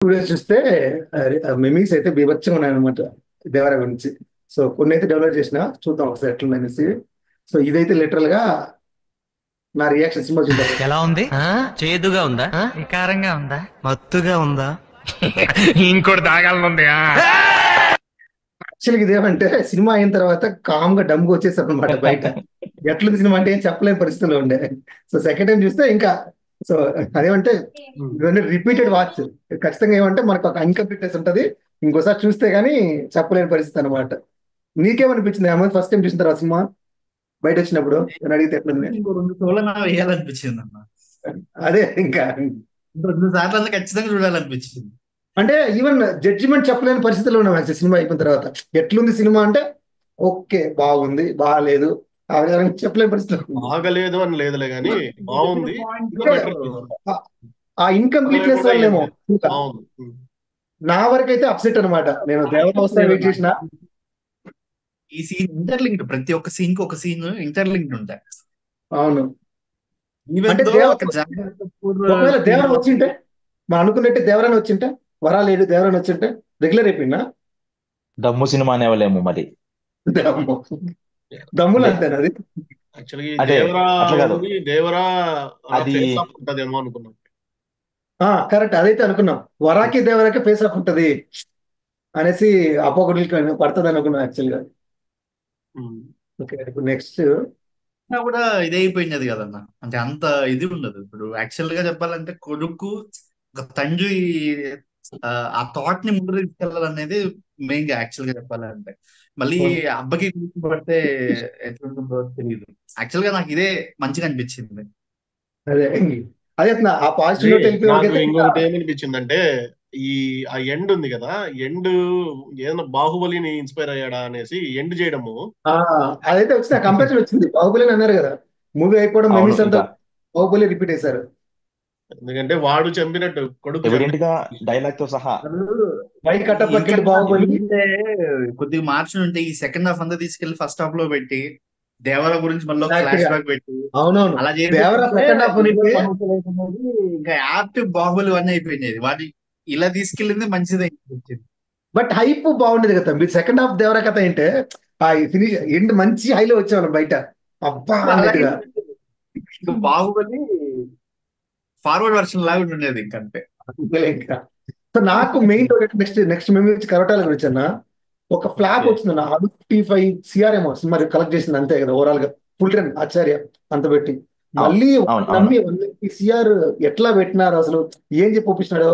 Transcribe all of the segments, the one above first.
Days చూస్తే మెమీస్ అయితే బీభత్సంగా ఉన్నాయన్నమాట దేవరా గురించి. సో కొన్ని అయితే డెవలప్ చేసిన చూద్దాం ఒకసారి ఎట్లుందనేసి. సో ఇదైతే లిటరల్ గా నా రియాక్షన్ సినిమా చూసిన తర్వాత. ఎలా ఉంది? చేదుగా ఉందా? వికారంగా ఉందా? మత్తుగా ఉందా? ఇంకోటి తాగాలనుంది. యాక్చువల్గా ఇదేమంటే సినిమా అయిన తర్వాత కామ్ గా డమ్గా వచ్చేసారు అనమాట బయట. ఎట్లుంది సినిమా అంటే ఏం చెప్పలేని పరిస్థితుల్లో ఉండే. సో సెకండ్ టైం చూస్తే ఇంకా సో అదేమంటే ఇవన్నీ రిపీటెడ్ వాచ్. ఖచ్చితంగా ఏమంటే మనకు ఒక ఇన్కంప్లీట్నెస్ ఉంటుంది. ఇంకోసారి చూస్తే గానీ చెప్పలేని పరిస్థితి అనమాట. నీకేమనిపించింది అమ్మ ఫస్ట్ టైం చూసిన తర్వాత సినిమా బయట వచ్చినప్పుడు అని అడిగితే ఎట్లుంది? ఇంకో 2 సార్లన్నా వేయాలనిపించింది అన్న. అదే ఇంకా 2 సార్లన్నా ఖచ్చితంగా చూడాలనిపించింది. అంటే ఈవెన్ జడ్జిమెంట్ చెప్పలేని పరిస్థితుల్లో ఉన్నాం యాక్చువల్లీ సినిమా అయిపోయిన తర్వాత. ఎట్లుంది సినిమా అంటే ఓకే బాగుంది బాగాలేదు ఆ విధంగా చెప్పలేని పరిస్థితుల్లో ఉంది. ఆగలేదు అని లేదులే గాని బాగుంది, ఇంకా అంటే బెటర్ చేశారు. ఆ ఇన్కంప్లీట్నెస్ కూడా ఏం వల్లేమో లేదు, ఇంకా బాగుంది. నా వరకు అయితే అప్సెట్ అనమాట. నేను దేవత వస్తా వెయిట్ చేసిన. ఈ సీన్ ఇంటర్లింక్డ్, ప్రతి ఒక్క సీన్ కి ఒక సీన్ ఇంటర్లింక్డ్ ఉంటాయి. అవును. ఈవెన్ అంటే దో దేవ ఒక జాగ్రత్త ఒకవేళ దేవరని వచ్చింటే మనం అనుకున్నట్టే దేవరని వచ్చింటే వరాలేడు దేవరని వచ్చింటే రెగ్యులర్ అయిపోయినా దమ్ము సినిమా అనేవాళ్ళేమో మరి. దమ్ము దమ్ములు అంటే అంతేనా అది? యాక్చువల్గా అదే దేవరా అట్లా కాదు. మూవీ దేవరా అది ఫేస్ ఆఫ్ ఉంటదేమో అనుకున్నాం. కరెక్ట్ అదైతే అనుకున్నాం. వరాకి దేవరాకి ఫేస్ ఆఫ్ ఉంటది అనేసి అపోగొడులు పడుతుంది అనుకున్నాం యాక్చువల్ గా. ఉమ్. ఓకే ఇప్పుడు నెక్స్ట్. కూడా ఇదే అయిపోయినది కదన్న. అంటే అంత ఇది ఉండదు. ఇప్పుడు యాక్చువల్ గా చెప్పాలంటే కొడుకు ఒక తండ్రి ఆ థాట్ ని ముందు తీసుకెళ్లాలనేది మెయిన్ గా యాక్చువల్ గా చెప్పాలంటే. మళ్ళీ అబ్బకి గుర్తు పడితే ఎట్లుంటుందో తెలియదు. యాక్చువల్ గా నాకు ఇదే మంచిగా అనిపించింది. అదే అదే ఆ పాజిటివ్ నోట్ నాకు వెళ్ళిపోయితే ఇంకా ఇంకొకటి ఏమనిపించిందంటే ఈ ఆ ఎండ్ ఉంది కదా, ఎండ్ ఏదైనా బాహుబలిని ఇన్స్పైర్ అయ్యాడా అనేసి ఎండ్ చేయడము. ఆ, అదైతే వచ్చింది కంపారిజన్ వచ్చింది. బాహుబలి అని అన్నారు కదా, మూవీ అయిపోవడం అవును. మెమీస్ అంతా ఇంకా బాహుబలి రిపీట్ చేశారు. ఎందుకంటే వాడు చంపినట్టు కొడుకు ఎవిడెంట్ గా చంపినట్టు. డైలాగ్ తో సహా. వై కట్టప్ప ఇంకా కిల్డ్ బాహుబలి. అంటే కొద్దిగా మార్చి ఉంటే ఈ సెకండ్ హాఫ్ అంతా తీసుకెళ్లి ఫస్ట్ హాఫ్ లో పెట్టి దేవర గురించి మళ్ళీ Exact ఫ్లాష్ గా. బ్యాక్ పెట్టి అవునవును. అలా దేవరా చేసేస్తుంటే సెకండ్ హాఫ్ నుంచి ఇంకా యాప్ట్ బాహుబలి వన్ అయిపోయినది. వాటి ఇలా తీసుకెళ్ళింది మంచిది అనిపించింది. బట్ హైప్ బాగుండేది కదా. మీరు సెకండ్ హాఫ్ దేవరా కథ ఏంటే ఆ ఫినిష్ ఎండ్ మంచి హైలో వచ్చేవాళ్ళం బయట అబ్బా అలాగే అన్నట్టుగా. ఇంకా బాహుబలి ఫార్వర్డ్ వర్షన్ లాగా ఉండేది ఇంకంతే. ఇంకా సో నాకు మెయిన్ నెక్స్ట్ నెక్స్ట్ మేము కరోటాల గురించి అన్న ఒక ఫ్లాప్ ఓకే. వచ్చిందన్న 155 CR ఏమో సినిమా కలెక్ట్ చేసింది అంతే కదా ఓవరాల్ గా. ఫుల్ రన్ ఆచార్య అంత పెట్టి అవును మళ్ళీ అవును అవును. నమ్మి 150 CR ఎట్లా పెట్టినారు అసలు, ఏం చెప్పి ఒప్పించినాడో.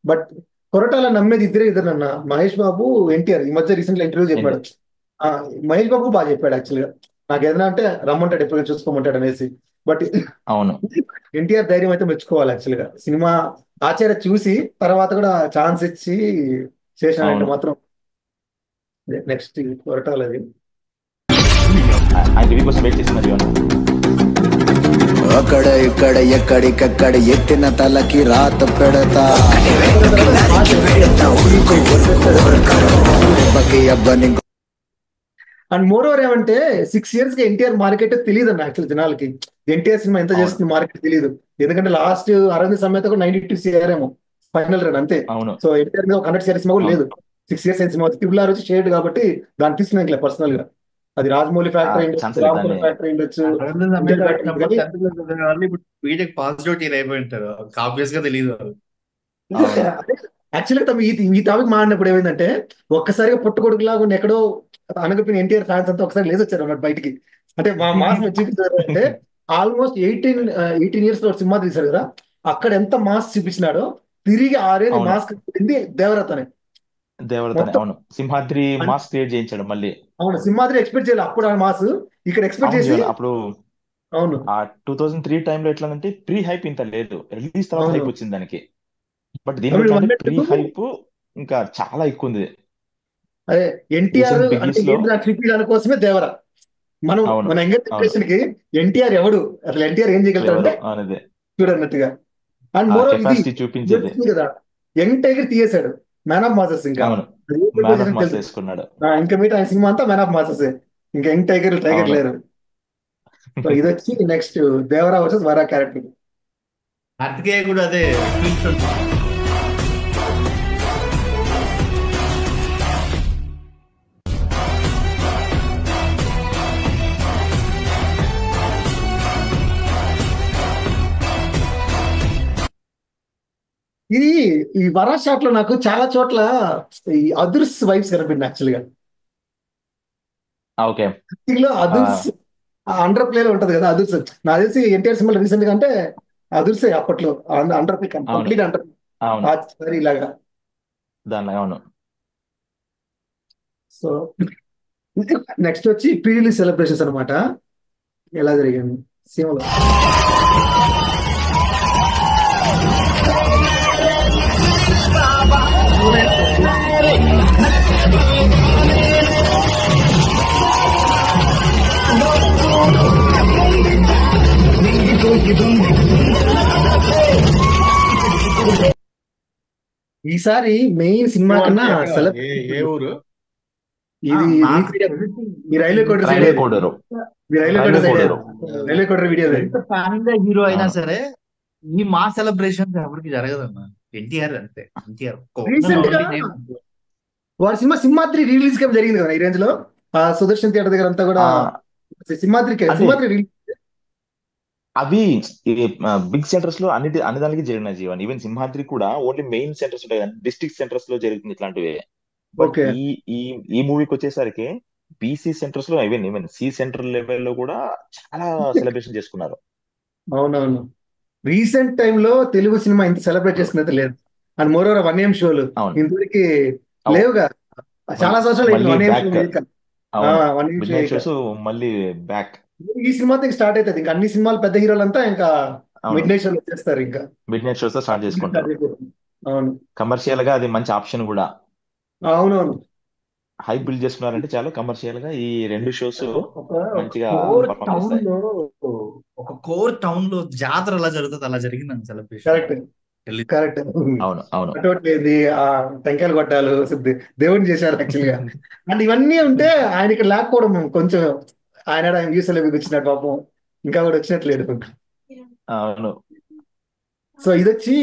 బట్ కొరటాల నమ్మేది ఇద్దరు అన్న, మహేష్ బాబు ఎన్టీఆర్. ఈ మధ్య రీసెంట్ ఇంటర్వ్యూ ఏంటి? చెప్పాడు. ఆ, మహేష్ బాబు బాగా చెప్పాడు యాక్చువల్ గా. నాకు ఏదైనా అంటే రమ్మంటాడు ఎప్పుడు చూసుకోమంటాడు అనేసి. బట్ అవును ఎన్టీఆర్ ధైర్యం అయితే మెచ్చుకోవాలి యాక్చువల్ గా. సినిమా ఆచార్య చూసి తర్వాత కూడా ఛాన్స్ ఇచ్చి చేసినాడంటే అవును. మాత్రం నెక్స్ట్ కొరటాలది. ఆయన రివ్యూ కోసం వెయిట్ చేస్తున్నారు ఇవన్నీ. అక్కడ ఇక్కడ ఎక్కడికక్కడ ఎత్తిన తలకి రాత పెడతా అబ్బని. అండ్ మోర్ ఓవర్ ఏమంటే 6 years గా ఎన్టీఆర్ మార్కెట్ తెలియదు అన్న యాక్చువల్ జనాలకి. ఎన్టీఆర్ సినిమా ఎంత అవును చేస్తుంది మార్కెట్ తెలియదు. ఎందుకంటే లాస్ట్ అరవింద్ సమేత కూడా 92 CR ఏమో ఫైనల్ రన్ అంతే. అవును సో ఎన్టీఆర్ మీద ఒక 100 CR సినిమా కూడా అవును. లేదు. 6 years అయిన సినిమా ట్రిపుల్ ఆర్ వచ్చి షేడ్ కాబట్టి దాన్ని తీసుకునే పర్సనల్ గా. అది రాజమౌళి ఫ్యాక్టరీ ఛాన్స్ ఉండొచ్చు, లేదు రాంపూర్ దాన్ని. ఫ్యాక్టరీ ఉండొచ్చు, అరవింద్ సమేత ఎన్టీఆర్ ఫ్యాక్టరీ వచ్చినప్పుడు కానీ 10th క్లాస్ చదివే వాళ్ళు ఇప్పుడు బీటెక్ పాస్ అవుట్ ఇయర్ అయిపోయి ఉంటారు. ఆబ్వియస్ గా తెలియదు వాళ్ళు. అవును యాక్చువల్గా తమ ఈ టాపిక్ మాడినప్పుడు ఏమైందంటే ఒక్కసారిగా పుట్టగొడుకులాగా ఉన్న ఎక్కడో అనగపిన ఎన్టీఆర్ ఫ్యాన్స్ అంతా ఒకసారి లేచి వచ్చారు అన్నమాట బయటికి. అంటే మా మాస్ చూపించారు అంటే ఆల్మోస్ట్ 18 years లో ఒక సినిమా తీశారు కదా, అక్కడ ఎంత మాస్ చూపించినాడో తిరిగి ఆ రేంజ్ అవును. మాస్ దేవరతనే దేవరతనే మొత్తం. అవును. సింహాద్రి మాస్ క్రియేట్ చేయించాడు మళ్ళీ. అవును సింహాద్రి ఎక్స్పెక్ట్ చేయాలి అప్పుడు ఆ మాస్ ఇక్కడ ఎక్స్పెక్ట్ అవును చేసి. జీవన్ అప్పుడు అవును ఆ 2003 టైంలో ఎట్లా అంటే ప్రీ హైప్ ఇంత లేదు, రిలీజ్ తర్వాత అవును హైప్ వచ్చింది దానికి. బట్ దీనిలో తమిళ్ ఎట్లా అంటే అన్నట్టు ప్రీ హైప్ ఇంకా చాలా ఎక్కువ ఉంది. అదే ఎన్టీఆర్ రీసెంట్ అంటే బిగ్గీస్ లో. ఏంటి చూపించడానికి కోసమే దేవర. మనం అవును మన యంగర్ అవును. జనరేషన్ కి ఎన్టీఆర్ ఎవడు, అసలు ఎన్టీఆర్ ఏం ఎవరు చేయగలుగుతాడంటే అనేది చూడన్నట్టుగా. అండ్ ఆ మోర్ ఇది కెపాసిటీ ఇది చూపించేది. వచ్చింది కదా, యంగ్ టైగర్ తీయేశాడు మ్యాన్ ఆఫ్ మాసెస్. ఇంకా అవును. అది ఏ మ్యాన్ ఆఫ్ position కి మాస్ తెలుసు. వేసుకున్నాడు. ఇంకా మీట ఆయన సినిమా అంతా మ్యాన్ ఆఫ్ మాసెస్. ఇంకా యంగ్ టైగర్ అవును. లేరు. సో ఇది వచ్చి next Devara versus Vara character. Karthikeya కూడా అదే ట్విస్ట్ ఉంటుంది. ఇది ఈ వరా షాట్ లో నాకు చాలా చోట్ల ఈ అదుర్స్ వైబ్స్ కనిపించింది యాక్చువల్ గా. ఓకే. లో అదుర్స్ అండర్ ప్లే లో ఉంటది కదా అదుర్స్. నాకు తెలిసి ఎన్టీఆర్ సినిమా రీసెంట్ గా అంటే అదుర్సే అప్పట్లో అండర్ ప్లే అవును కంప్లీట్ అండర్ అవును ఇలాగా. దానిలో అవును. సో నెక్స్ట్ వచ్చి ప్రీ రిలీజ్ సెలబ్రేషన్స్ అనమాట. ఎలా జరిగింది సీమలో. ఈసారి మెయిన్ సినిమా కన్నా ఎక్కడ ఏ ఊరు? ఇది నాకు ఈ railway quarter side railway Koduru. ఈ railway quarter side Koduru. Railway quarter video ఎంత పాన్ ఇండియా హీరో అయినా అవును. సరే ఈ మా సెలబ్రేషన్ ఎవరికి జరగదన్న. ఎన్టీఆర్ అంతే. ఎన్టీఆర్ రీసెంట్ గా వారి సినిమా సింహాద్రి రిలీజ్ కి జరిగింది కదా ఈ రేంజ్ లో. ఆ సుదర్శన్ థియేటర్ దగ్గర అంతా కూడా సింహాద్రికి అదే సింహాద్రి రిలీజ్. అవి బిగ్ సెంటర్స్ లో అన్ని దానికి జరిగినాయి జీవన్. ఈవెన్ సింహాద్రి కూడా ఓన్లీ మెయిన్ సెంటర్స్ ఉంటాయి కదా, డిస్ట్రిక్ట్ సెంటర్స్ లో జరుగుతుంది ఇట్లాంటివి. But okay. ఈ ఈ ఈ మూవీకి వచ్చేసరికి బీసీ సెంటర్స్ లో ఈవెన్ సి సెంటర్ లెవెల్లో కూడా చాలా సెలబ్రేషన్ చేసుకున్నారు. అవునవును. రీసెంట్ టైంలో తెలుగు సినిమా ఇంత సెలబ్రేట్ చేసుకున్నది లేదు. అండ్ మోర్ ఓవర్ 1AM షోలు అవును. ఇంతవరకు అవు. లేవుగా. చాలా సంవత్సరాలు అయింది మళ్ళీ 1AM షో బ్యాక్. లేదు కదా. అవును. 1AM మిడ్ షో నైట్ ఇక షోస్ మళ్ళీ బ్యాక్. ఈ సినిమాతో ఇంక స్టార్ట్ అవుతుంది. ఇంకా అన్ని సినిమాలు పెద్ద హీరోలంతా ఇంకా అవును. మిడ్ నైట్ షోలు వచ్చేస్తారు ఇంకా. మిడ్ నైట్ షోస్ స్టార్ట్ చేసుకుంటారు. అవును కమర్షియల్ గా అది మంచి ఆప్షన్ కూడా. అవునవును. హై బిల్డ్ చేసుకున్నారంటే చాలా కమర్షియల్ గా ఈ రెండు షోస్ ఒక మంచిగా కోర్ పర్ఫామ్ టౌన్ చేస్తాయి. లో ఒక కోర్ టౌన్ లో జాతర ఎలా జరుగుతుంది అలా జరిగిందండి సెలబ్రేషన్ కరెక్ట్ కరెక్ట్. అవును అవును. అటోట్లేదు ఆ టెంకాయలు కొట్టాలు దేవుడిని చేశారు యాక్చువల్ గా. అండ్ ఇవన్నీ ఉంటే ఆయన ఇక్కడ లేకపోవడం కొంచెం ఆయన వ్యూస్ వచ్చినట్టు పాపం ఇంకా కూడా వచ్చినట్లేదు. అవును. సో ఇది వచ్చి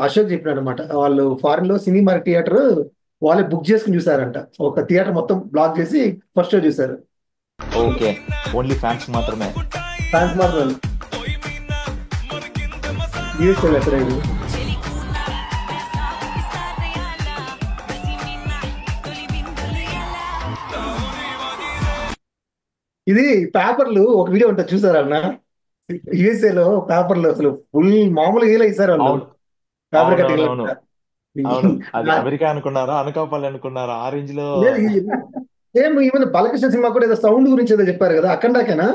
అశోక్ చెప్పినాడు అనమాట. వాళ్ళు ఫారిన్ లో సినిమా థియేటర్ వాళ్ళే బుక్ చేసుకుని చూసారంట. ఒక థియేటర్ మొత్తం బ్లాక్ చేసి ఫస్ట్ షో చూసారు. ఓకే. ఓన్లీ ఫ్యాన్స్ మాత్రమే. ఫ్యాన్స్ మాత్రం యూఎస్ ఎక్కడ ఇది. ఇది పేపర్లు ఒక వీడియో ఉంటుంది చూసారా అన్న. యుఎస్ఏ లో పేపర్లు అసలు ఫుల్ మామూలు హీల్ ఇస్తారు వాళ్ళు అవును పేపర్ అవును కటింగ్. అవును అవును. అది అమెరికా అనుకున్నారా అనకాపల్లి అనుకున్నారా ఆ రేంజ్ లో. సేమ్ ఈవెన్ బాలకృష్ణ సినిమా కూడా ఏదో సౌండ్ గురించి ఏదో చెప్పారు కదా అఖండాకేనా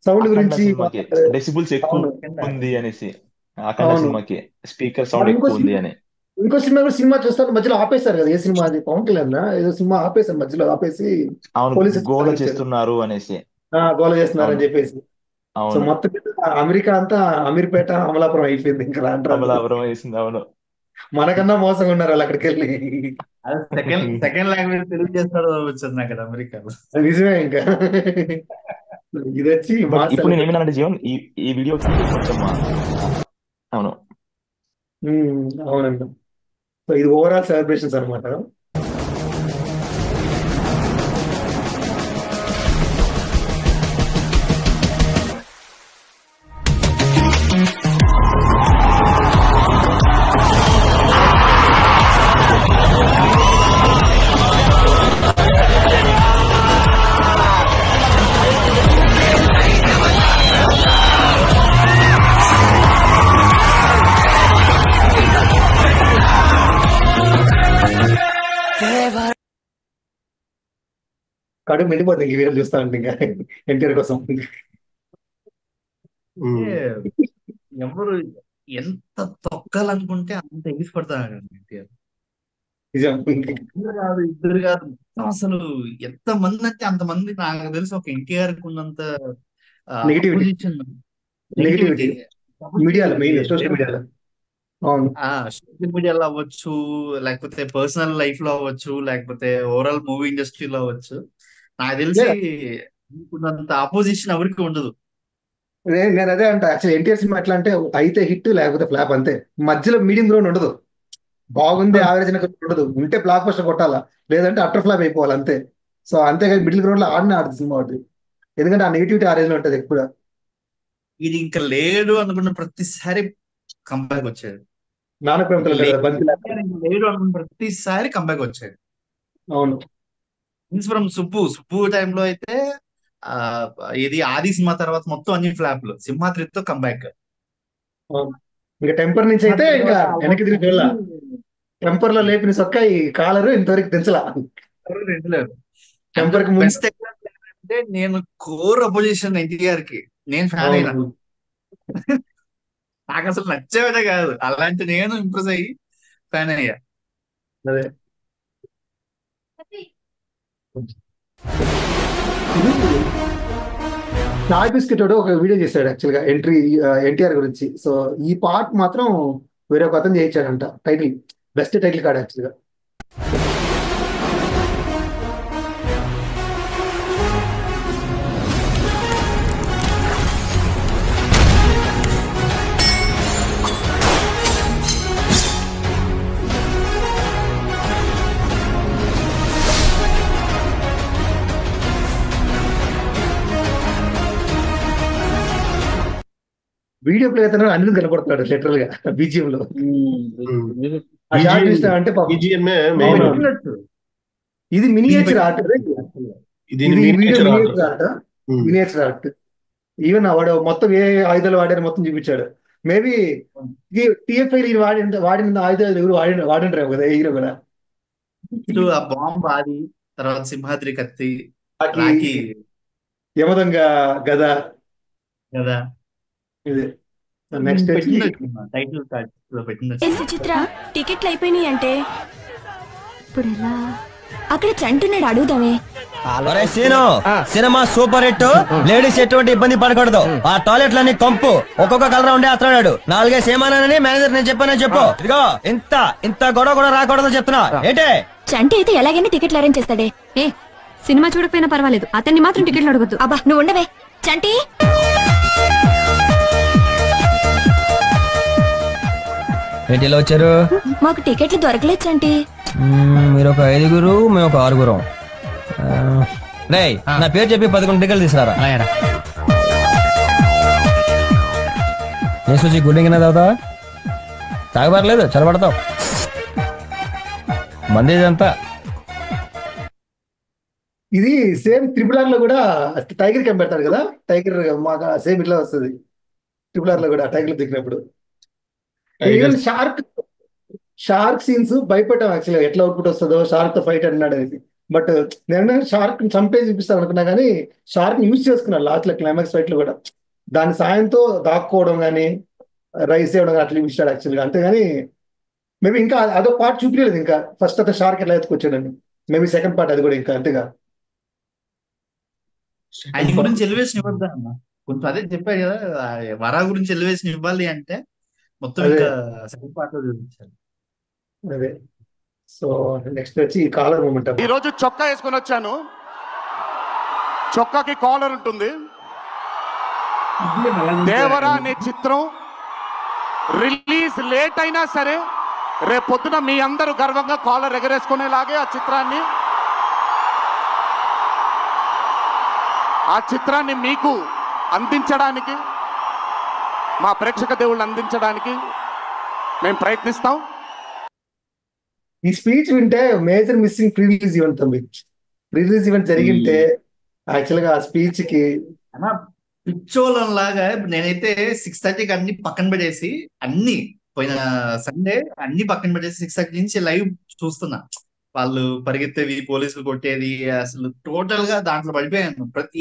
సౌండ్ అఖండ గురించి. సినిమాకి డెసిబుల్స్ ఎక్కువ అవును ఉంది అనేసి. అఖండ అవును. సినిమాకి స్పీకర్ సౌండ్ వాళ్ళు ఎక్కువ ఉంది అని. ఇంకో సినిమా కూడా సినిమా చూస్తారు మధ్యలో ఆపేశారు కదా. ఏ సినిమా అది పవన్ కళ్యాణ్ ఏదో సినిమా ఆపేశారు మధ్యలో ఆపేసి అవును. పోలీసులు గోల తరలించారు. చేస్తున్నారు అనేసి. గోల చేస్తున్నారని అవును చెప్పేసి. సో అవును. మొత్తం మీద అమెరికా అంతా అమీర్పేట అమలాపురం అయిపోయింది ఇంకా రాంటారు. అమలాపురం వేసింది. అవును. మనకన్నా మోసంగా ఉన్నారు వాళ్ళు అక్కడికి వెళ్ళి. సెకండ్ లాంగ్వేజ్ తెలుగు చేస్తాడు వచ్చింది నాకు అది అమెరికాలో. నిజమే ఇంకా. ఇది వచ్చి బట్ మాస్ ఇప్పుడు నేను సెలబ్రేషన్. ఏమన్నానంటే జీవన్ ఈ వీడియోకి కొంచెం అవును అవునండి. సో ఇది ఓవరాల్ సెలబ్రేషన్స్ అనమాట. కడుపు నిండిపోతుంది ఈ వీడియో చూస్తా ఉంటే ఇంకా ఎన్టీఆర్ కోసం. ఎవరు ఎంత తొక్కాలనుకుంటే అంత ఎగిసి పడతారు ఎన్టీఆర్. నిజం. ఇద్దరు కాదు మొత్తం అసలు ఎంత మంది అంటే అంతమంది. నాకు తెలిసి ఒక ఎన్టీఆర్ ఉన్నంత నెగిటివిటీ అపోజిషన్ నెగిటివిటీ మీడియాలో మెయిన్ సోషల్ మీడియాలో. అవును సోషల్ మీడియాలో అవ్వచ్చు, లేకపోతే పర్సనల్ లైఫ్ లో అవ్వచ్చు, లేకపోతే ఓవరాల్ మూవీ ఇండస్ట్రీలో అవ్వచ్చు. నాకు తెలిసి ఉన్నంత అపోజిషన్ ఎవరికి ఉండదు. నేను అదే అంట యాక్చువల్ ఎన్టీఆర్ సినిమా ఎట్లా అంటే అయితే హిట్ లేకపోతే ఫ్లాప్ అంతే. మధ్యలో మీడియం గ్రౌండ్ ఉండదు. బాగుంది యావరేజ్ ఉండదు. ఉంటే బ్లాక్ బస్టర్ కొట్టాలా లేదంటే అటర్ ఫ్లాప్ అయిపోవాలి అంతే. సో అంతేగాని మిడిల్ గ్రౌండ్ లో ఆడదు సినిమా ఒకటి. ఎందుకంటే ఆ నెగిటివిటీ ఆ రేంజ్ లో ఉంటుంది ఎక్కువ. ఇది ఇంకా లేడు అనుకున్న ప్రతిసారి కంబ్యాక్ వచ్చేది. నాన్న ప్రేమతో ఉంటాడు కదా, బంతి లాగా. లేడు అనుకున్న ప్రతిసారి కంబ్యాక్ వచ్చేది. అవును. మీన్స్ ఫ్రమ్ సుబ్బు టైంలో అయితే ఆ ఇది ఆది సినిమా తర్వాత మొత్తం అన్ని ఫ్లాప్లు, సింహాద్రితో కంబ్యాక్. అవును. ఇంకా టెంపర్ నుంచి అయితే ఇంకా వెనక్కి తిరిగి చూడాల. టెంపర్ లో లేపిన సొక్క ఈ కాలరు ఇంతవరకు దించలా. టెంపర్ కి ముందు బెస్ట్ ఎగ్జాంపుల్ ఏంటంటే, నేను కోర్ అపోజిషన్ ఎన్టీఆర్ కి నేను ఫ్యాన్ అయినా. అవును. నాకు అసలు నచ్చేవాడే కాదు, అలాంటి నేను ఇంప్రెస్ అయ్యి ఫ్యాన్ అయ్యా. అదే ఇది చాయ్ బిస్కెట్ వాడు ఒక వీడియో చేశాడు యాక్చువల్ గా ఎన్టీఆర్ గురించి. సో ఈ పార్ట్ మాత్రం వేరే ఒక అతను చేయించాడంట. Title best title card actual గా. వీడియో ప్లే అయితే అనిరుద్ కనపడుతున్నాడు లిటరల్ గా బీజిఎం లో. ఆ షాట్ చూసినా అంటే పాపం. BGM అవునవును. ఇది మినియేచర్ ఆర్ట్. ఇది ఇది video miniature art. Miniature art. Miniature art. Even వాడు మొత్తం ఏ ఆయుధాలు వాడారు మొత్తం చూపించాడు. మేబీ TFI వాడిన ఆయుధాలు ఎవరు వాడింటారు కదా హీరో కూడా. ఆ బాంబ్ ఆది, తర్వాత సింహాద్రి కత్తి, రాఖీ, రాఖీ యమదొంగ గద. కదా. ఇది నెక్స్ట్ వచ్చి టైటిల్ కార్డ్ లో పెట్టింది. సుచిత్ర టికెట్లు అయిపోయినాయి అంటే ఇప్పుడు ఎలా? అక్కడ చంటున్నాడు, అడుగుదామే. ఒరే Seenu, cinema super hit. Ladies ఎటువంటి ఇబ్బంది పడకూడదు. ఆ టాయిలెట్లన్నీ కంపు, ఒక్కొక్క కలర్ ఉండే అతడాడు. 4 ఏమానని మేనేజర్ నేను చెప్పానని చెప్పు. ఇదిగో ఇంత గొడవ కూడా రాకూడదు చెప్తున్నా. ఏంటే చంటి అయితే ఎలాగైనా టికెట్లు అరేంజ్ చేస్తాడే. ఏ సినిమా చూడకపోయినా పర్వాలేదు, అతన్ని మాత్రం టికెట్లు అడగద్దు. అబ్బా నువ్వు ఉండవే. చంటి ఏంటి ఇలా వచ్చారు? మాకు టికెట్లు దొరకలేదు చంటి. మీరు ఒక 5, మేము ఒక 6. రేయ్ నా పేరు చెప్పి 11 టికెట్లు తీసుకురారా. ఏ సూచి గుడ్డింగ్ తాగుతా? తాగబడలేదు, చదవడతావు మంది ఇదంతా. ఇది సేమ్ RRR లో కూడా టైగర్ క్యాంప్ పెడతాడు కదా. టైగర్ మాకు సేమ్ ఇట్లా వస్తుంది RRR లో కూడా టైగర్ దిగినప్పుడు. ఈవెన్ షార్క్ సీన్స్ భయపడ్డాం యాక్చువల్గా, ఎట్లా అవుట్పుట్ వస్తుందో షార్క్ తో ఫైట్ అన్నాడు అనేది. బట్ నేను షార్క్ చంపే చూపిస్తాను అనుకున్నా కానీ షార్క్ యూజ్ చేసుకున్నాను లాస్ట్ లో క్లైమాక్స్ ఫైట్ లో కూడా. దాని సాయంతో దాక్కోవడం కానీ రైస్ చేయడం కానీ అట్లా చూపించాడు యాక్చువల్గా. అంతేగాని మేబీ ఇంకా అదో పార్ట్ చూపించలేదు. ఇంకా ఫస్ట్ అతను షార్క్ ఎట్లా ఎత్తుకొచ్చాడని మేబీ సెకండ్ పార్ట్ అది కూడా ఇంకా అంతేగా. ఆయన గురించి ఎలివేషన్ ఇవ్వద్దా అన్న, కొంచెం అదే చెప్పారు కదా, వరా గురించి ఎలివేషన్ ఇవ్వాలి అంటే మొత్తం అదే ఇంకా సెకండ్ పార్ట్ లో చూపించాలి. అదే. సో నెక్స్ట్ వచ్చి ఈ కాలర్ మూమెంట్. ఈ రోజు చొక్కా వేసుకొని వచ్చాను. చొక్కాకి కాలర్ ఉంటుంది. దేవరా అనే చిత్రం రిలీజ్ లేట్ అయినా సరే రేపు పొద్దున మీ అందరూ గర్వంగా కాలర్ ఎగరేసుకునేలాగే ఆ చిత్రాన్ని మీకు అందించడానికి, మా ప్రేక్షక దేవుళ్ళు అందించడానికి మేము ప్రయత్నిస్తాం. ఈ స్పీచ్ వింటే major missing pre release event తమ్మి. ప్రీ రిలీజ్ ఈవెంట్ జరిగింటే యాక్చువల్ గా ఆ స్పీచ్ కి అన్నా పిచ్చోళం లాగా నేనైతే 6:30కి అన్ని పక్కన పెట్టేసి, అన్ని పోయిన సండే అన్ని పక్కన పెట్టేసి 6:30 నుంచి లైవ్ చూస్తున్నా. వాళ్ళు పరిగెత్తేవి, పోలీసులు కొట్టేది, అసలు టోటల్ గా దాంట్లో పడిపోయాను. ప్రతి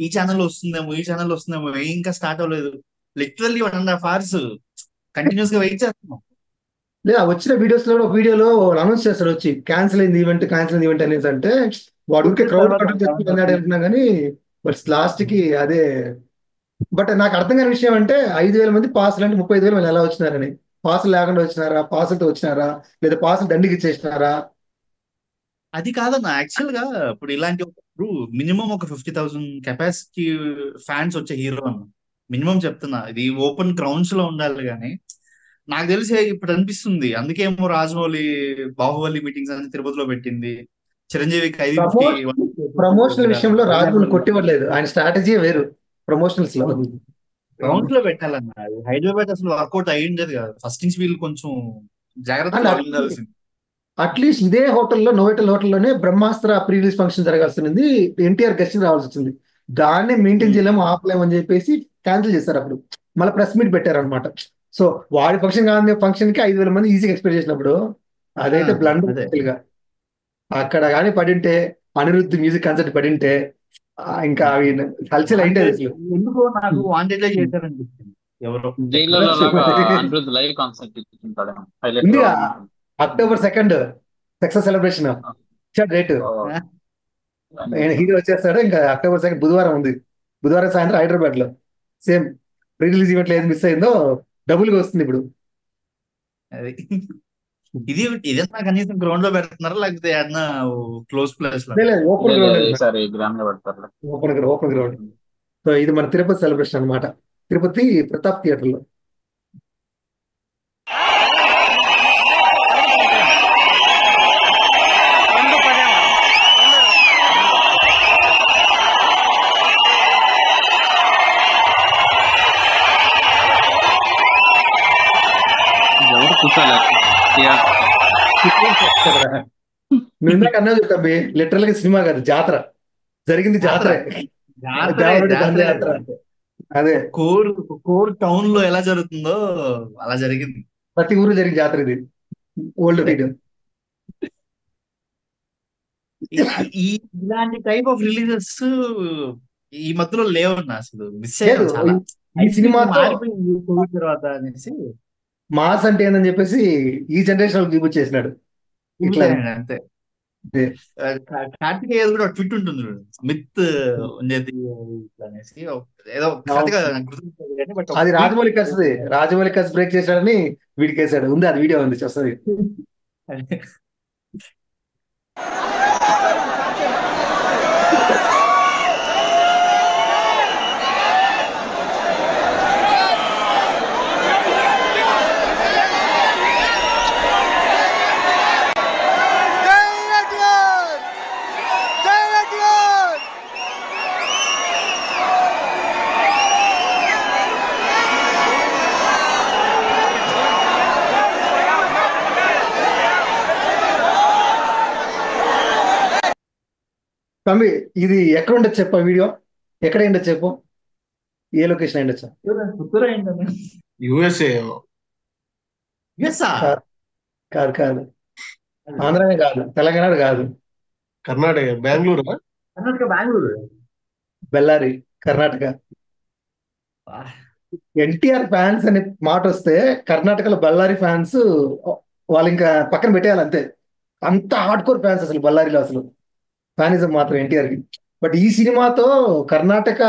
ఈ ఛానల్ వస్తుందేమో ఇంకా స్టార్ట్ అవ్వలేదు. లిటరల్లీ 1.5 hours కంటిన్యూస్ గా వెయిట్ చేస్తున్నాం. లేదా వచ్చిన వీడియోస్ లో ఒక వీడియోలో అనౌన్స్ చేస్తాడు వచ్చి క్యాన్సిల్ అయింది ఈవెంట్ అనేసి. అంటే వాడు ఊరికే క్రౌడ్ కంట్రోల్ చేసుకుంటున్నాడు అంటున్నా కానీ బట్ లాస్ట్ కి అదే. బట్ నాకు అర్థం కాని విషయం అంటే 5,000 మంది పాసులు అంటే 35,000 మంది ఎలా వచ్చినారని. పాసులు లేకుండా వచ్చినారా, పాసులతో వచ్చినారా, లేదా పాసులు దండికి ఇచ్చేసినారా? అది కాదన్న, యాక్చువల్ గా ఇప్పుడు ఇలాంటి మినిమం ఒక 50,000 కెపాసిటీ ఫ్యాన్స్ వచ్చే హీరో అన్న మినిమం చెప్తున్నా. ఇది ఓపెన్ గ్రౌండ్స్ లో ఉండాలి. కానీ నాకు తెలిసి ఇప్పుడు అనిపిస్తుంది, అందుకేమో రాజమౌళి బాహుబలి మీటింగ్స్ అని తిరుపతిలో పెట్టింది. చిరంజీవికి 550 ప్రమోషనల్ విషయంలో రాజమౌళి కొట్టివ్వలేదు. ఆయన స్ట్రాటజీ వేరు ప్రమోషనల్స్ లో. గ్రౌండ్ లో పెట్టాలన్న. అది హైదరాబాద్ అసలు వర్కౌట్ అయ్యిండేది కాదు. ఫస్ట్ నుంచి వీళ్ళు కొంచెం జాగ్రత్తగా అండ్ ఉండాల్సింది. అట్లీస్ట్ ఇదే హోటల్లో, నోవెటల్ హోటల్లోనే బ్రహ్మాస్త్ర ప్రీ రిలీజ్ ఫంక్షన్ జరగాల్సింది. ఎన్టీఆర్ గెస్ట్ రావాల్సి వచ్చింది. దాన్నే మెయింటైన్ చేయలేము, ఆపలేము అని చెప్పేసి క్యాన్సిల్ చేశారు. అప్పుడు మళ్ళీ ప్రెస్ మీట్ పెట్టారు అనమాట. సో వాడి ఫంక్షన్ కాని ఫంక్షన్ కి 5,000 మంది ఈజీగా ఎక్స్పెక్ట్ చేసినప్పుడు అదైతే బ్లండర్ అదే గా. అక్కడ కానీ పడింటే, అనిరుద్ధ్ మ్యూజిక్ కన్సర్ట్ పడింటే ఇంకా అవి హల్చల్ అయింటది వాంటెడ్ అసలు. ఎందుకో నాకు వాంటెడ్ చేశారనిపిస్తుంది. ఎవరో జైల్లో లాగా ఉండొచ్చు. అనిరుద్ధ్ లైవ్ కాన్సర్ట్ ఇచ్చుకుంటాడు, హైలైట్ ఉందిగా ఉంటుంది. October 2 success celebration date. Hero వచ్చేస్తాడు. ఇంకా అక్టోబర్ 2 బుధవారం ఉంది. బుధవారం సాయంత్రం హైదరాబాద్ లో సేమ్ ప్రీ రిలీజ్ ఈవెంట్ ఏది మిస్ అయిందో డబుల్గా వస్తుంది ఇప్పుడు. అది ఇది ఇదన్నా కనీసం గ్రౌండ్ లో పెడుతున్నారా లేకపోతే ఏదన్నా క్లోజ్ ప్లేస్ లో? ఓపెన్ గ్రౌండ్, ఈసారి గ్రాండ్ గా పెడతారు. Open ground. సో ఇది మన తిరుపతి సెలబ్రేషన్ అన్నమాట. తిరుపతి ప్రతాప్ థియేటర్ లో. ఎవరు కూర్చోలేదు నువ్వు ఇందాక అన్నావు తమ్మి, లిటరల్ గా సినిమా కాదు, జాతర జరిగింది. జాతరే, దేవరుడి దండయాత్ర. అదే కోర్ టౌన్ లో ఎలా జరుగుతుందో అలా జరిగింది. ప్రతి ఊరు జరిగిన జాతర ఇది. Old video. ఇలాంటి టైప్ ఆఫ్ రిలీజెస్ ఈ మధ్యలో లేవన్నా, అసలు మిస్ లేదు. అయ్యాం చాలా. ఈ సినిమాతో మారిపోయింది కోవిడ్ తర్వాత అనేసి. మాస్ అంటే ఏందని చెప్పేసి ఈ జనరేషన్ చూపించేసినాడు. ఇట్లా అంతే. కార్తికేయ కూడా ట్విట్ ఉంటుంది చూడు, మిత్ ఉండేది ఇట్లా అనేసి ఏదో కరెక్ట్గా గుర్తుంటుంది కానీ బట్ అది రాజమౌళి కసి, రాజమౌళి కసి బ్రేక్ చేశాడని వీడికి వేసాడు. ఉంది, అది వీడియో ఉంది, వస్తుంది. తమ్మి ఇది ఎక్కడ ఉండొచ్చు చెప్పు, వీడియో ఎక్కడ ఉండొచ్చు చెప్పు, ఏ లొకేషన్ ఉండొచ్చు? పుత్తూరు ఏంటన్నా? యుఎస్ఏ కాదు కాదు, ఆంధ్రమే కాదు, తెలంగాణ కాదు, కర్ణాటక, బెంగళూరు, కర్ణాటక, బెంగళూరు, బెల్లారి, కర్ణాటక. ఎన్టీఆర్ ఫ్యాన్స్ అనే మాట వస్తే కర్ణాటకలో బళ్ళారి ఫ్యాన్స్ వాళ్ళు ఇంకా పక్కన పెట్టేయాలి అంతే. అంత హార్డ్ కోర్ ఫ్యాన్స్ అసలు బళ్ళారిలో, అసలు ఫ్యానిజం మాత్రం ఎన్టీఆర్ కి. బట్ ఈ సినిమాతో కర్ణాటక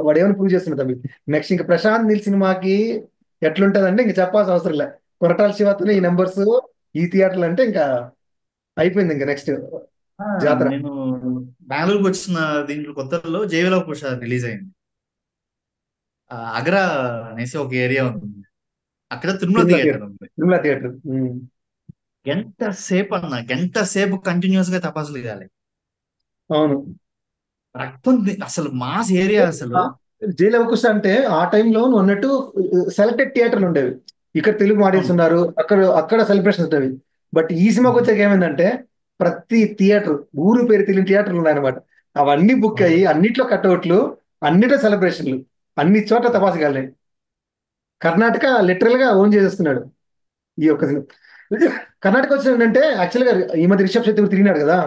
వాడు ఏమైనా ప్రూవ్ చేస్తున్నది తమ్మి. నెక్స్ట్ ఇంకా ప్రశాంత్ నీల్ సినిమాకి ఎట్లుంటదంటే ఇంకా చెప్పాల్సిన అవసరం లే. కొరటాల శివతో ఈ నెంబర్స్, ఈ థియేటర్లు అంటే ఇంకా అయిపోయింది. ఇంకా నెక్స్ట్ జాతర. నేను బెంగళూరుకి వచ్చిన దీంట్లో కొత్తలో జయవిలవ కుష రిలీజ్ అయింది. అగ్రా అనేసి ఒక ఏరియా ఉంటుంది, అక్కడ తిరుమల థియేటర్ ఉంది. తిరుమల థియేటర్ గంట సేపు కంటిన్యూస్ గా తపాసులు కాలి. అవును, రక్తం అసలు మాస్ ఏరియా అసలు. జయలవకుశ అంటే ఆ టైంలో నువ్వు అన్నట్టు సెలెక్టెడ్ థియేటర్లు ఉండేవి. ఇక్కడ తెలుగు ఆడియన్స్ ఉన్నారు, అక్కడ సెలబ్రేషన్స్ ఉండేవి. బట్ ఈ సినిమాకి వచ్చాక ఏమైందంటే ప్రతి థియేటర్, ఊరు పేరు తెలియని థియేటర్లు ఉన్నాయన్నమాట. అవన్నీ బుక్ అయ్యి అన్నిట్లో కట్అవుట్లు, అన్నిట్లో సెలబ్రేషన్లు, అన్ని చోట్ల తపాసుగాలి. కర్ణాటక లిటరల్ గా ఓన్ చేసేస్తున్నాడు ఈ ఒక్క సినిమా. కర్ణాటక వచ్చిన ఏంటంటే యాక్చువల్గా ఈ మధ్య రిషబ్ శెట్టి తిరిగినాడు కదా,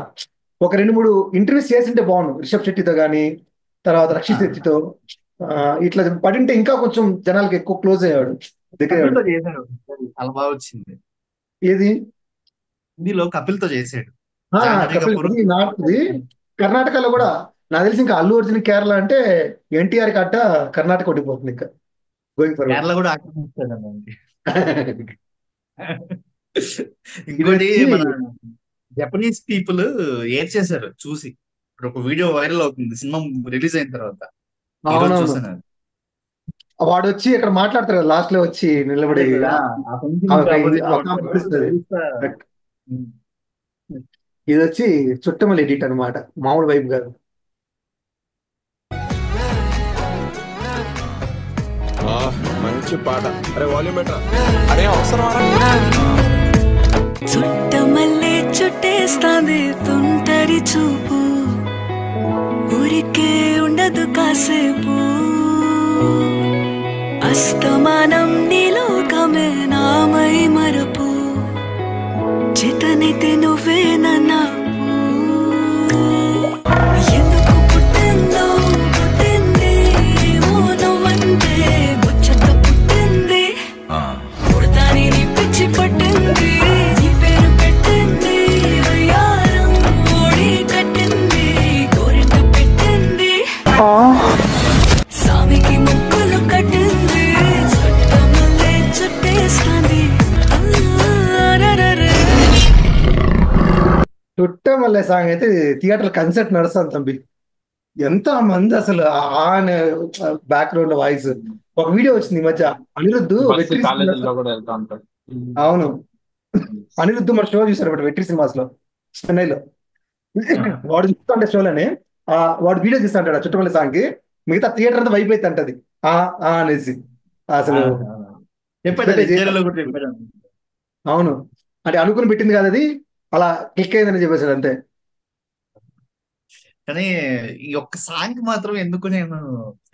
ఒక 2-3 ఇంటర్వ్యూస్ చేసింటే బాగుండు రిషబ్ శెట్టితో కానీ, తర్వాత రక్షిత్ శెట్టితో. ఇట్లా పడింటే ఇంకా కొంచెం జనాలకి ఎక్కువ క్లోజ్ అయ్యాడు, దగ్గర. చాలా బాగా వచ్చింది. ఏది హిందీలో కపిల్ తో చేసాడు. నార్త్ది. కర్ణాటకలో కూడా నాకు తెలిసి ఇంకా అల్లు అర్జున్ కేరళ అంటే ఎన్టీఆర్ కట్ట కర్ణాటక ఓడిపోతుంది ఇంకా గోయింగ్ ఫర్. కేరళ కూడా ఆక్రమిస్తాడు. ఇంకోటి మన జపనీస్ పీపుల్ ఏడ్ చేశారు చూసి. ఇప్పుడు ఒక వీడియో వైరల్ అవుతుంది సినిమా రిలీజ్ అయిన తర్వాత. వాడు వచ్చి ఇక్కడ మాట్లాడతారు కదా లాస్ట్ లో వచ్చి నిలబడి, ఇది వచ్చి చుట్టమల్లి ఎడిట్ అనమాట, మామూలు వైపు కాదు. పిచ్చి పాట. అరే వాల్యూమ్ బెటర్. అరే అవసరం చుట్టమల్లే చుట్టేస్తాంది తుంటరి చూపు, ఊరికే ఉండదు కాసేపు, అస్తమానం నీలోకమే నామై మరపు, చేతనైతే నువ్వే నన్నా ఎందుకు పుట్టిందో పుట్టింది ఏమో నువ్వంటే ముచ్చట పుట్టింది, పుడతాని నీ పిచ్చి పట్టింది, నీ పేరు పెట్టింది వయ్యారం ఓడి కట్టింది, గోరింట పెట్టింది, సామికి ముక్కులు కట్టింది, చుట్టమల్లే చుట్టేస్తాంది. చుట్టమల్లే సాంగ్ అయితే థియేటర్ కన్సర్ట్ నడుస్తుంది తంబి. ఎంత మంది అసలు బ్యాక్గ్రౌండ్ వాయిస్. ఒక వీడియో వచ్చింది ఈ మధ్య, అనిరుద్ధు వెట్రి కాలేజీలో కూడా వెళ్తా ఉంటారు. అవును, అనిరుద్ధు మన షో చూసారు బట్ వెట్రి సినిమాస్ లో చెన్నైలో. వాడు చూస్తుంటే షోలోనే వాడు వీడియో తీస్తా అంటాడు చుట్టమల్లే సాంగ్ కి, మిగతా థియేటర్ అంతా వైపు అయితే అంటది అనేసి అసలు అవును అంటే అనుకుని పెట్టింది కాదు అది, అలా క్లిక్ అయిందని చెప్పేసాడు అంతే. కానీ ఈ ఒక్క సాంగ్ మాత్రం ఎందుకు నేను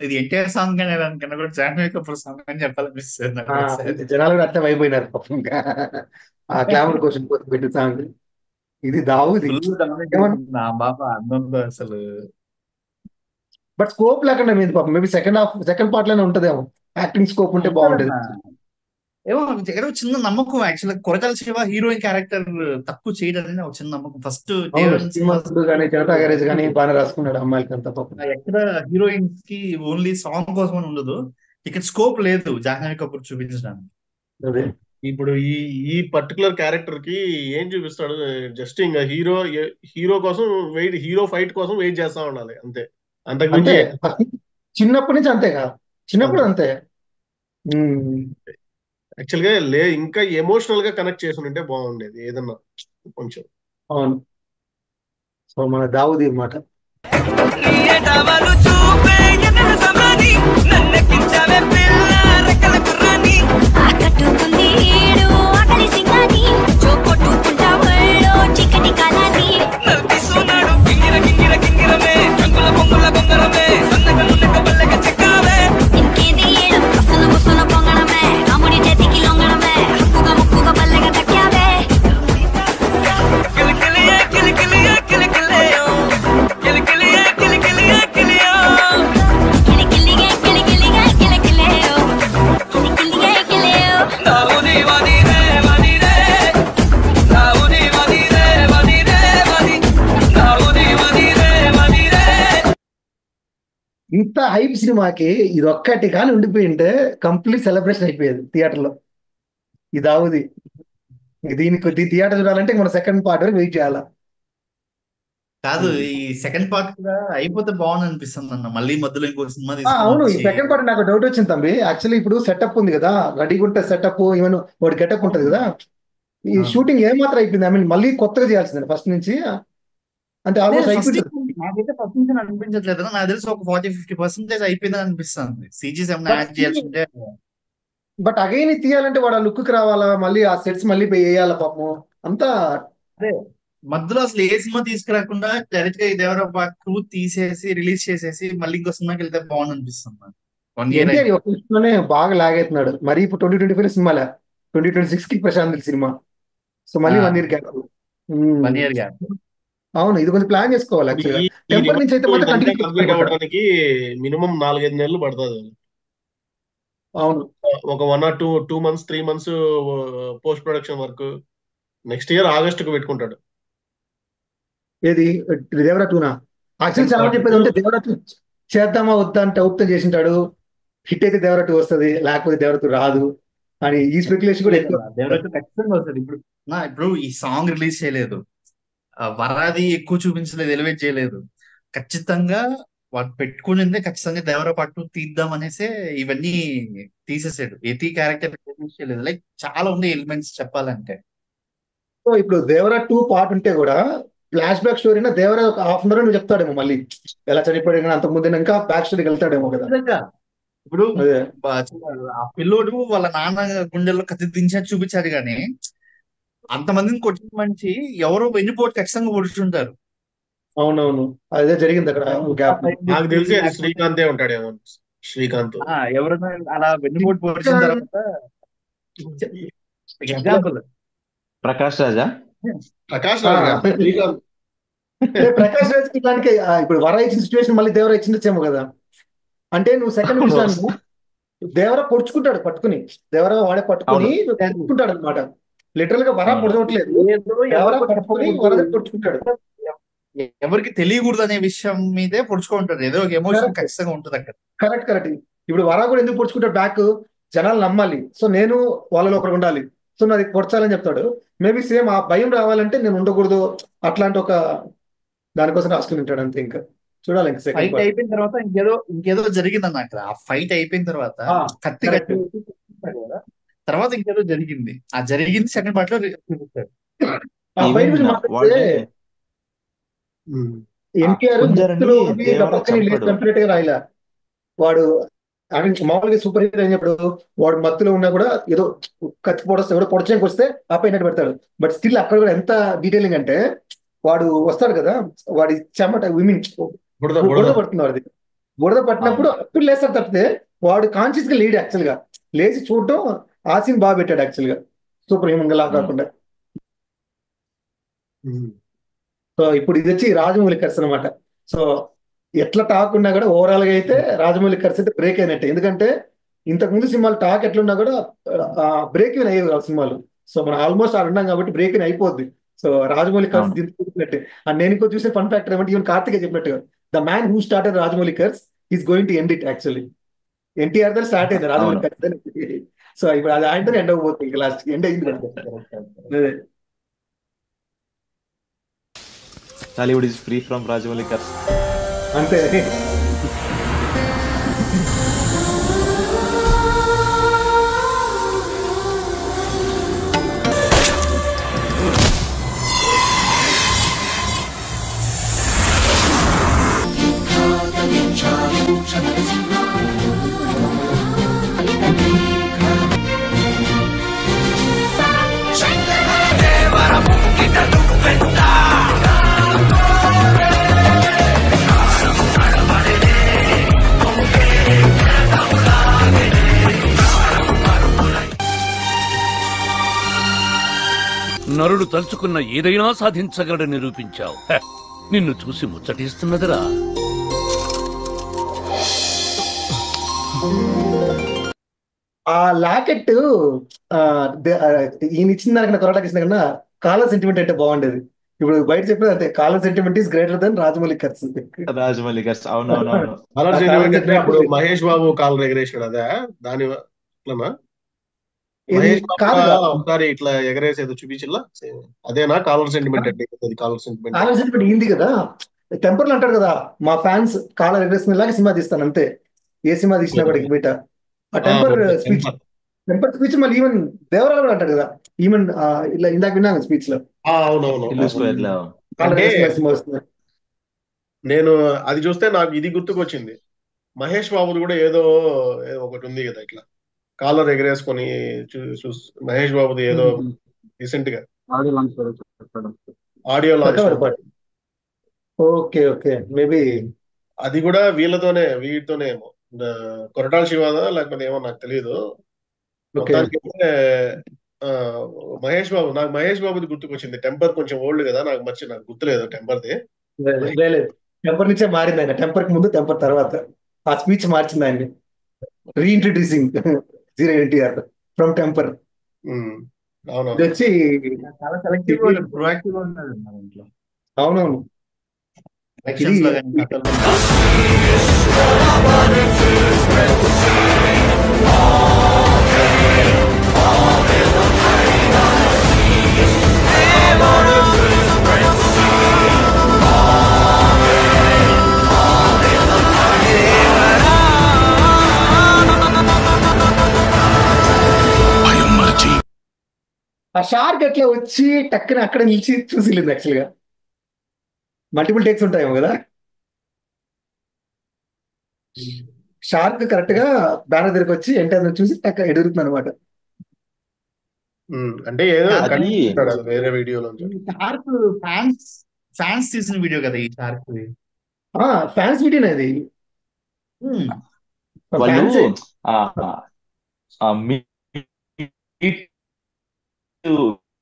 ఇది ఎన్టీఆర్ సాంగ్ అనే దానికన్నా కూడా జాహ్నవి కపూర్ సాంగ్ అని చెప్పాలనిపిస్తుంది నాకు ఒకసారి. జనాలు కూడా అట్లా అయిపోయినారు పాపం. ఆ గ్లామర్ క్వశ్చన్ కోసం పెట్టిన సాంగ్ ఇది దావుది. నా బాబా అందంలో అసలు బట్ స్కోప్ లేకుండా పోయింది పాపం. మేబీ సెకండ్ పార్ట్ లోనే ఉంటదేమో, యాక్టింగ్ స్కోప్ ఉంటే బాగుంటది. ఏమో ఏదో చిన్న నమ్మకం actual Koratala Shiva heroine character తక్కువ చేయడం ఒక చిన్న నమ్మకం. ఫస్ట్ కానీ జనతా గ్యారేజ్ కానీ బాగా రాసుకున్నాడు అమ్మాయిలకి అంత పాపం. ఎక్కడ హీరోయిన్స్ కి ఓన్లీ సాంగ్ కోసం అని ఉండదు, ఇక్కడ స్కోప్ లేదు జాహ్నవి కపూర్ చూపించడానికి. అదే ఇప్పుడు ఈ పర్టికులర్ క్యారెక్టర్ కి ఏం చూపిస్తాడు, జస్ట్ ఇంకా హీరో కోసం వెయిట్, హీరో ఫైట్ కోసం వెయిట్ చేస్తా ఉండాలి అంతే. అంతే చిన్నప్పటి నుంచి అంతేగా, చిన్నప్పుడు అంతే. యాక్చువల్ గా ఇంకా ఎమోషనల్ గా కనెక్ట్ చేసి ఉంటే బాగుండేది ఏదన్నా కొంచెం. అవును, సో మన దావుది అన్నమాట. ఇంత హైప్ సినిమాకి ఇది ఒక్కటి కానీ ఉండిపోయింటే కంప్లీట్ సెలబ్రేషన్ అయిపోయేది థియేటర్ లో. ఈ దావుది దీనికి థియేటర్ చూడాలంటే మన సెకండ్ పార్ట్ వరకు వెయిట్ చేయాలా. కాదు, ఈ సెకండ్ పార్ట్ కూడా అయిపోతే బాగుంది అనిపిస్తుంది అన్న. మళ్ళీ మధ్యలో ఇంకో సినిమా అవును, ఈ సెకండ్ పార్ట్ నాకు డౌట్ వచ్చింది తంబి. యాక్చువల్లీ ఇప్పుడు సెటప్ ఉంది కదా, రెడీగా ఉంటే సెటప్ ఈవెన్ వాడి గెటప్ ఉంటది కదా, ఈ షూటింగ్ ఏమాత్రం అయిపోయింది. ఐ మీన్ మళ్ళీ కొత్తగా చేయాల్సింది ఫస్ట్ నుంచి, అంటే ఆల్మోస్ట్ అయిపోయింది. నాకైతే ఫస్ట్ నుంచి అనిపించట్లేదు, నాకు తెలిసి ఒక 40-50% అయిపోయిందని అనిపిస్తుంది. సీజీస్ ఏమైనా యాడ్ చేయాల్సి ఉంటే. బట్ అగైన్ తీయాలంటే వాడు ఆ లుక్ కి రావాలా, మళ్ళీ ఆ సెట్స్ మళ్ళీ వేయాలా పాపం అంతా. అదే మధ్యలో అసలు ఏ సినిమా తీసుకురాకుండా డైరెక్ట్ గా దేవరా పార్ట్ 2 తీసేసి రిలీజ్ చేసేసి మళ్ళీ ఇంకో సినిమాకి వెళ్తే బాగుంది అనిపిస్తుంది. 1 year ఒక సినిమానే బాగా లాగ్ అవుతున్నాడు. మరి ఇప్పుడు 2025 సినిమాలే, 2026 కి ప్రశాంత్ సినిమా. సో మళ్ళీ 1 year గ్యాప్. 1 year gap. అవును, ఇది కొంచెం ప్లాన్ చేసుకోవాలి. యాక్చువల్గా టెంపర్ నుంచి అయితే మాత్రం కంప్లీట్ అవ్వడానికి మినిమం 4-5 నెలలు పడుతుంది. అవును, ఒక 1 or 2 months 3 months post production work. Next year ఆగస్టుకు పెట్టుకుంటాడు. ఏది దేవరా 2నా? యాక్చువల్లీ చాలా మంది చెప్పేది ఉంటే దేవరా 2 చేద్దామా వద్దా అంటే అవుట్ చేసింటాడు. హిట్ అయితే దేవరా 2 వస్తుంది, లేకపోతే దేవరా 2 రాదు అని ఈ స్పెక్యులేషన్ కూడా ఎక్కువ. దేవరా 2 ఖచ్చితంగా వస్తుంది. ఇప్పుడు ఈ సాంగ్ రిలీజ్ చేయలేదు, వరాది ఎక్కువ చూపించలేదు, ఎలివేట్ చేయలేదు. ఖచ్చితంగా వాడు పెట్టుకునిందే ఖచ్చితంగా దేవరా పార్ట్ 2 తీద్దాం అనేసి ఇవన్నీ తీసేసాడు. యతి క్యారెక్టర్ చేయలేదు. లైక్ చాలా ఉంది ఎలిమెంట్స్ చెప్పాలంటే. సో ఇప్పుడు దేవరా 2 పార్ట్ ఉంటే కూడా ఫ్లాష్ బ్యాక్ స్టోరీ దేవరా ఒక ½ అన్ అవర్ నువ్వు చెప్తాడేమో, మళ్ళీ ఎలా చనిపోయాడు అంత ముందు ఇంకా బ్యాక్ స్టోరీకి వెళ్తాడేమో కదా. ఇప్పుడు అదే ఆ పిల్లోడు వాళ్ళ నాన్న గుండెల్లో కత్తి దించారు చూపించారు కానీ అంతమందిని కొట్టిన మనిషి ఎవరో వెన్నుపోటు ఖచ్చితంగా పొడుచుంటారు. అవునవును అదే జరిగింది అక్కడ గ్యాప్. నాకు తెలిసి అది శ్రీకాంతే ఉంటాడేమో. శ్రీకాంత్ ఎవరైనా అలా వెన్నుపోటు పొడిచిన తర్వాత ఎగ్జాంపుల్ ప్రకాష్ రాజా. ప్రకాష్ రాజ్ కాదు, శ్రీకాంత్. ప్రకాష్ రాజ్ దానికి ఇప్పుడు వర ఇచ్చిన సిచ్యువేషన్ మళ్ళీ దేవర ఇచ్చిందేమో కదా. అంటే నువ్వు సెకండ్ చూసాను దేవర పొడుచుకుంటాడు పట్టుకుని, దేవర వాడే పట్టుకుని పొడుచుకుంటాడు అనమాట. లిటరల్ గా వర పొడవట్లేదు, దేవర పట్టుకుని వరద పొడుచుకుంటాడు. ఎవరికి తెలియకూడదు అనే విషయం మీదే పొడుచుకుంటారు. ఏదో ఒక ఎమోషన్ ఖచ్చితంగా ఉంటుంది అక్కడ. Correct correct. ఇప్పుడు వర కూడా ఎందుకు పొడుచుకుంటాడు బ్యాక్, జనాలు నమ్మాలి, సో నేను వాళ్ళలో ఒకరు ఉండాలి, సో నాది పొడచాలని చెప్తాడు. మేబీ సేమ్ ఆ భయం రావాలంటే నేను ఉండకూడదు అట్లాంటి ఒక దానికోసం రాసుకుని ఉంటాడు అంతే. ఇంకా చూడాలి ఇంకా సెకండ్ ఫైట్ అయిపోయిన తర్వాత ఇంకేదో జరిగిందన్న అక్కడ. ఆ ఫైట్ అయిపోయిన తర్వాత కత్తి కట్టి కదా, తర్వాత ఇంకేదో జరిగింది. ఆ జరిగింది సెకండ్ పార్ట్ లో చూపిస్తాడు. ఆ ఫైట్ గురించి మాట్లాడితే ఎన్టీఆర్ పక్కన కంప్లీట్ గా రాయలా. వాడు మామూలుగా సూపర్ హీరో అయినప్పుడు వాడు మత్తులో ఉన్నా కూడా ఏదో కత్తి పొడస్తే ఎవడో పొడచడానికి వస్తే ఆపైనట్టు పెడతాడు. బట్ స్టిల్ అక్కడ కూడా ఎంత డీటెయిలింగ్ అంటే వాడు వస్తాడు కదా, వాడి చెమట బురద పడుతున్నాడు, అది బురద పట్టినప్పుడు అప్పుడు లేస్తాడు తప్పితే వాడు కాన్షియస్ గా లేడు. యాక్చువల్ గా లేచి చూడటం ఆ సీన్ బాగా పెట్టాడు యాక్చువల్ గా, సూపర్ హ్యూమన్ గా కాకుండా. సో ఇప్పుడు ఇది వచ్చి రాజమౌళి కర్స్ అనమాట. సో ఎట్లా టాక్ ఉన్నా కూడా ఓవరాల్ గా అయితే రాజమౌళి కర్స్ అయితే బ్రేక్ అయినట్టే. ఎందుకంటే ఇంతకు ముందు సినిమాలు టాక్ ఎట్లున్నా కూడా బ్రేక్ ఇన్ అయ్యేవి కావు సినిమాలు. సో మనం ఆల్మోస్ట్ ఆడ ఉన్నాం కాబట్టి బ్రేక్ ఇన్ అయిపోద్ది. సో రాజమౌళి కర్స్ దించుకున్నట్టే. అండ్ నేను ఇంకో చూసే ఫన్ ఫ్యాక్టర్ ఏమంటే ఈవెన్ కార్తిక్ చెప్పినట్టుగా the man who started Rajamouli curse is going to end it. Actually NTR తో స్టార్ట్ అయింది రాజమౌళి కర్స్. సో ఇప్పుడు అది ఆయనతో ఎండ్ అవ్వబోతుంది, ఇంకా లాస్ట్ ఎండ్ అయింది. Tollywood is free from Rajamouli curse అంతే. నరుడు తలుచుకున్న ఏదైనా సాధించగలడని నిరూపించావు. నిన్ను చూసి ముచ్చటిస్తున్నదిరా. ఆ లాకెట్ ఈయన ఇచ్చిన దానికన్నా కొరటాకి ఇచ్చిన కన్నా కాలర్ సెంటిమెంట్ అంటే బాగుండేది. ఇప్పుడు బయట చెప్పేది అంతే, collar sentiment is greater than Rajamouli curse. Rajamouli curse అవునవునవును. కాలర్ సెంటిమెంట్ అంటే అప్పుడు మహేష్ బాబు కాలర్ ఎగరేసాడు, అదే దాని మహేష్ బాబు ఒకసారి ఇట్లా ఎగరేసేది చూపించిల్లా, అదేనా కాలర్ సెంటిమెంట్ అంటే? కాలర్ సెంటిమెంట్ కాలర్ సెంటిమెంట్ ఏంది కదా, టెంపర్లు అంటాడు కదా, మా ఫ్యాన్స్ కాలర్ ఎగరేసుకునేలాగా సినిమా తీస్తాను అంతే. ఏ సినిమా తీసినా కూడా బయట ఆ టెంపర్ స్పీచ్ మళ్ళీ ఈవెన్ దేవరాలు కూడా అంటాడు కదా, ఈవెన్ ఇలా ఇందాక విన్నాను స్పీచ్ లో. నేను అది చూస్తే నాకు ఇది గుర్తుకొచ్చింది, మహేష్ బాబుది కూడా ఏదో ఒకటి ఉంది కదా ఇట్లా కాలర్ ఎగరేసుకొని మహేష్ బాబుది ఏదో రీసెంట్ గా audio launch. Okay okay maybe అది కూడా వీటితోనే ఏమో కొరటాల శివాదా లేకపోతే ఏమో నాకు తెలియదు. మొత్తానికైతే నాకు మహేష్ బాబుది గుర్తుకొచ్చింది. టెంపర్ కొంచెం ఓల్డ్ కదా, నాకు గుర్తులేదు టెంపర్ది. టెంపర్ నుంచే మారింది ఆయన, టెంపర్ కి ముందు టెంపర్ తర్వాత ఆ స్పీచ్ మార్చింది ఆయన్ని. రీఇంట్రడ్యూసింగ్ జీరో ఎన్టీఆర్ ఫ్రమ్ టెంపర్ వచ్చి అవునవును. ఆ షార్క్ ఎట్లా వచ్చి టక్కున అక్కడ నిలిచి చూసిలేదు. యాక్చువల్ గా మల్టిపుల్ టేక్స్ ఉంటాయేమో కదా. షార్క్ కరెక్ట్ గా బ్యానర్ దగ్గరికి వచ్చి ఎంటర్ చూసి టక్క ఎదురుతుంది అనమాట. అంటే ఏదో అది కనిపిస్తాడు అది వేరే వీడియోలో. షార్క్ ఫ్యాన్స్ ఫ్యాన్స్ తీసిన వీడియో కదా ఈ షార్క్. ఫ్యాన్స్ వీడియోనే అది. వాళ్ళు ఫ్యాన్స్ మీట్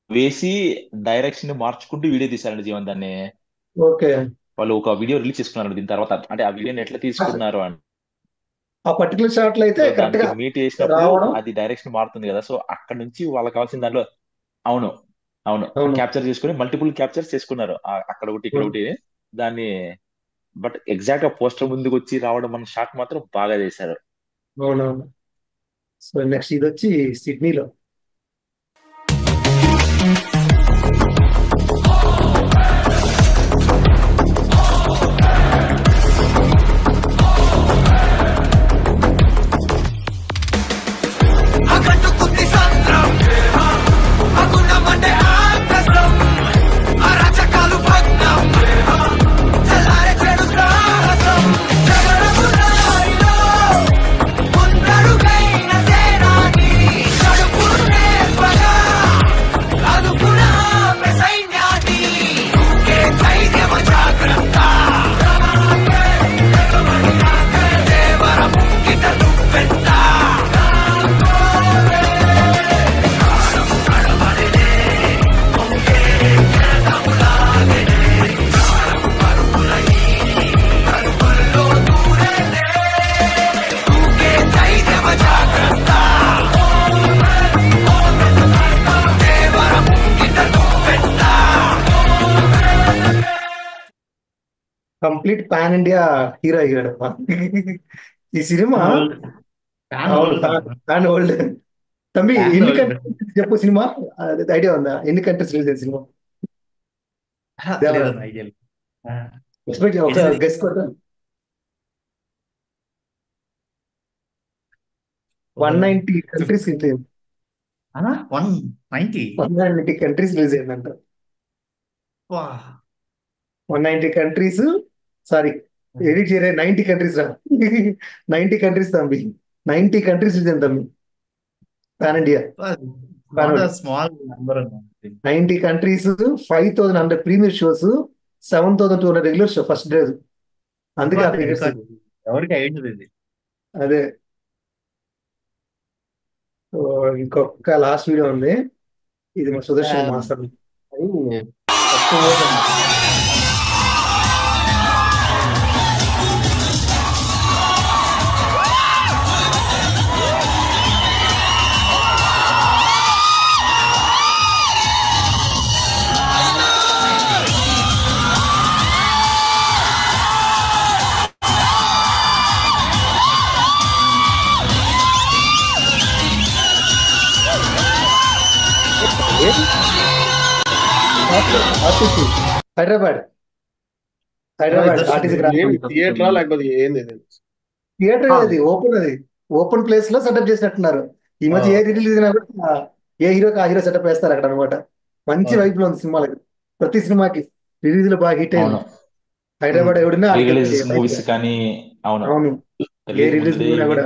వేసి డైరెక్షన్ మార్చుకుంటూ వీడియో తీశారండి జీవన్ దాన్ని. ఓకే. వాళ్ళు ఒక వీడియో రిలీజ్ చేసుకున్నారు దీని తర్వాత. అంటే ఆ వీడియోని ఎట్లా తీసుకున్నారు అని ఆ పర్టికులర్ షాట్ లో అయితే కరెక్ట్ దానికి గా మీట్ చేసినప్పుడు రావడం. అది డైరెక్షన్ మారుతుంది కదా. సో అక్కడ నుంచి వాళ్ళకి కావాల్సిన దాంట్లో అవును అవును అవును క్యాప్చర్ చేసుకుని మల్టిపుల్ క్యాప్చర్స్ చేసుకున్నారు. అక్కడ ఒకటి ఇక్కడ ఒకటి దాన్ని. బట్ ఎగ్జాక్ట్ గా పోస్టర్ ముందుకు వచ్చి రావడం మన షాట్ మాత్రం బాగా చేశారు. అవునవును. సో నెక్స్ట్ ఇది వచ్చి సిడ్నీలో. అగట్టుకుంది సంద్రం అగుణమంటే ఆకాశం అరాచకాలు భగ్నం చల్లారే చెడు సాహసం జగడమురాయిలో ముందడుగైన సేనాని కడుపును నేర్పగా అదుపున ఆపే సైన్యాన్ని ఊకే ధైర్యమ జాగ్రత్త దేవర ముంగిట నువ్వెంత కంప్లీట్ పాన్ ఇండియా హీరో అయ్యాడు ఈ సినిమా. అవును, పాన్ వరల్డ్. తమ్మి ఎన్ని కంట్రీస్ చెప్పు సినిమా ఐడియా ఉందా? ఎన్ని కంట్రీస్ రిలీజ్ అయింది సినిమా? ఎక్స్పెక్ట్ ఒక గెస్ కొట్టు. 190 కంట్రీస్ రిలీజ్ అయింది. 190 కంట్రీస్ రిలీజ్ అయిందంట. 190 కంట్రీస్. సారీ, ఎడిట్ చేయలే. 90 కంట్రీస్ రా. 90 కంట్రీస్ తమ్మి. 90 కంట్రీస్ రిలీజ్ అయింది తమ్మి. Pan India. Small number 90 countries, 5,100 premiere shows, 7,200 regular show first day. అందుకే ఆ ఫిగర్స్. ఎవరికి అయ్యింది ఇది. అదే. ఇంకొక లాస్ట్ వీడియో ఉంది. ఇది మా సుదర్శన్ మాస్టర్. హైదరాబాద్ ఆర్టీసీ థియేటరా లేకపోతే ఏంది? థియేటర్ అది ఓపెన్. అది ఓపెన్ ప్లేస్ లో సెటప్ చేసినట్టున్నారు. ఈ మధ్య ఏ రిలీజ్ అయినా కూడా ఏ హీరోకి ఆ హీరో సెటప్ వేస్తారు అక్కడ అనమాట. మంచి వైపు లో ఉంది సినిమాలకి. ప్రతి సినిమాకి రిలీజ్ లో బాగా హిట్ అయింది. హైదరాబాద్ ఎవడినా మూవీస్ కానీ అవును అవును, ఏ రిలీజ్ కూడా